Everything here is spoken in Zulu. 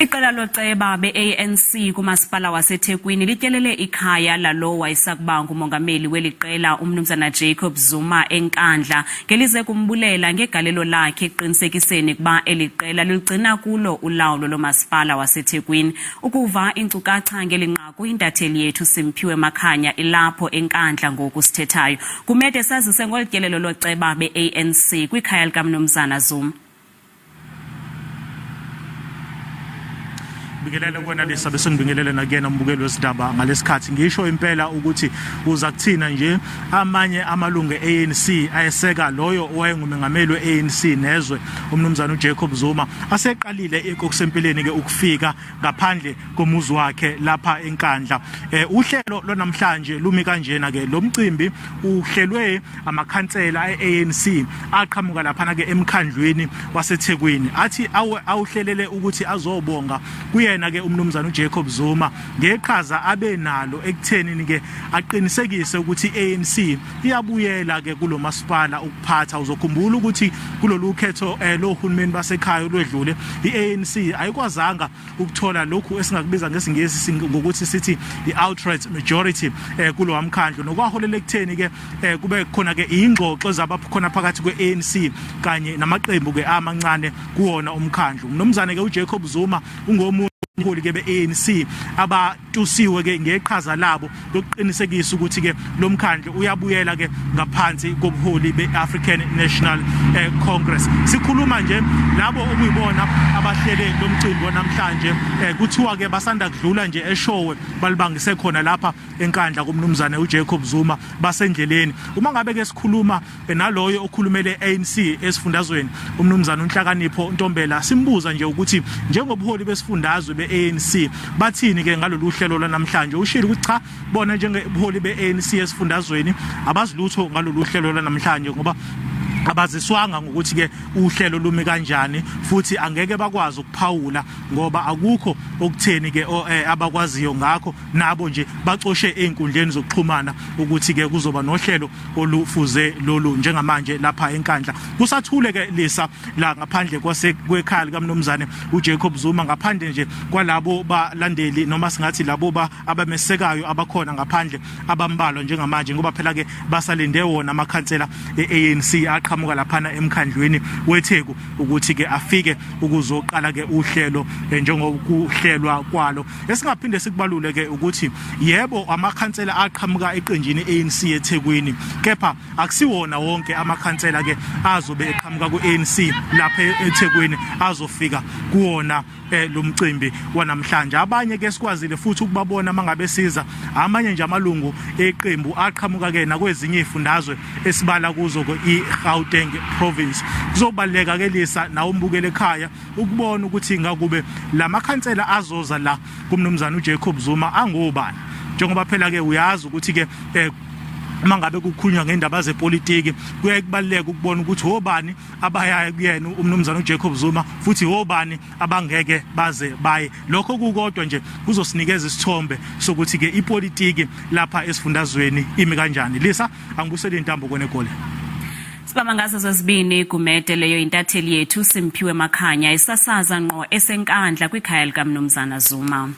Iqela looceba be-ANC kumasipala waseThekwini lityelele ikhaya lalowo wayesakuba ngumongameli weliqela uMnumzana Jacob Zuma eNkandla ngelize kubulela ngegalelo lakhe ekuqinisekiseni ukuba eliqela lilugcina kulo ulawulo lomasipala waseThekwini. Ukuva inkcukacha ngelinqaku intatheli yethu Simphiwe Makhanya ilapho eNkandla ngoku sithethayo. Kumede sazise ngolityelelo looceba be-ANC kwikhaya likaMnumzana Zuma. Bingelele kwena lesabe sengibingelele nakuyena umbukeli weSindaba ngalesikhathi ngisho impela ukuthi uza kuthina nje amanye amalungu eANC ayeseka loyo owayengumongameli weANC nezwe uMnumzana uJacob Zuma aseqalile kusempileni ke ukufika ngaphandle komuzi wakhe lapha eNkandla. Uhlelo lonamhlanje lumi kanjena ke lomcimbi uhlelwe amakhansela eANC aqhamuka lapha ke eMkhandlweni waseThekwini athi awuhlelele ukuthi azobonga kuye ke uMnumzana uJacob Zuma ngeqhaza abenalo ekutheni ke aqinisekise ukuthi iANC iyabuyela ke kulo masipala ukuphatha. Uzokhumbula ukuthi kulolu ukhetho lohulumeni basekhaya olwedlule iANC ayikwazanga ukuthola lokhu esingakubiza ngesingisi ngokuthi sithi i-outright majority kulo wamkhandlo, nokwaholela ekutheni ke kube khona ke ingxoxo zabakhona phakathi kweANC kanye namaqembu ke amancane kuwona umkhandlo. uMnumzana ke uJacob Zuma ungomunye umholi ke beANC abatusiwe ke ngeqhaza labo lokuqinisekisa ukuthi ke lo mkhandlo uyabuyela ke ngaphansi kobuholi beAfrican National Congress. Sikhuluma nje labo okuyibona abahlele lo mcimbi namhlanje kuthiwa ke basanda kudlula nje eshowe balibangise khona lapha eNkandla kuMnumzana uJacob Zuma basendleleni. Uma ngabe ke sikhuluma naloyo okhulumele ANC esifundazweni uMnumzana uNhlakanipho Ntombela, simbuza nje ukuthi njengobuholi besifundazwe beANC bathini ke ngalolu hlelo lanamhlanje. Ushilo ukuthi cha bona njengebuholi beANC esifundazweni abazilutho ngalolu hlelo lanamhlanje ngoba abaziswanga ngokuthi ke uhlelo lumi kanjani, futhi angeke bakwazi ukuphawula ngoba akukho okutheni ke abakwaziyo ngakho nabo nje bacoshe einkundleni zokuxhumana ukuthi ke kuzoba nohlelo olufuze lolu njengamanje lapha eNkandla. Kusathule ke lisa la ngaphandle kwekhaya likaMnumzane uJacob Zuma, ngaphandle nje kwalabo balandeli noma singathi labo abamesekayo abakhona ngaphandle abambalwa njengamanje, ngoba phela ke basalinde wona amakhansela eANC aqhamuka laphana emkhandlweni weTheku ukuthi ke afike ukuzoqala ke uhlelo njengokuhlelwa kwalo. Esingaphinde sikubalule ke ukuthi yebo amakhansela aqhamuka eqenjini ANC eThekwini, kepha akusiwona wonke amakhansela ke azobe eqhamuka kuANC lapha eThekwini azofika kuwona lo mcimbi wanamhlanje. Abanye ke sikwazile futhi ukubabona mangabe siza amanye nje amalungu eqembu aqhamuka ke nakwezinye izifundazwe esibala kuzo iGauteng province. Kuzobaleka ke lisa na umbukele ekhaya ukubona ukuthi ngakube lamakhansela azoza la kuMnumzana uJacob Zuma angobani, njengoba phela ke uyazi ukuthi ke mangabe kukhulunywa ngendaba zepolitiki kuye kubaleka ukubona ukuthi obani abaya kuyena uMnumzana uJacob Zuma futhi obani abangeke baze baye. Lokho kukodwa nje kuzosinikeza isithombe sokuthi ke ipolitiki lapha esifundazweni imi kanjani. Lisa, angibusele intambo kone gole. Sibamba ngaso sesibini kumede leyo intatheli yethu Simphiwe Makhanya isasaza ngqo eseNkandla kwikhaya likaMnumzana Zuma.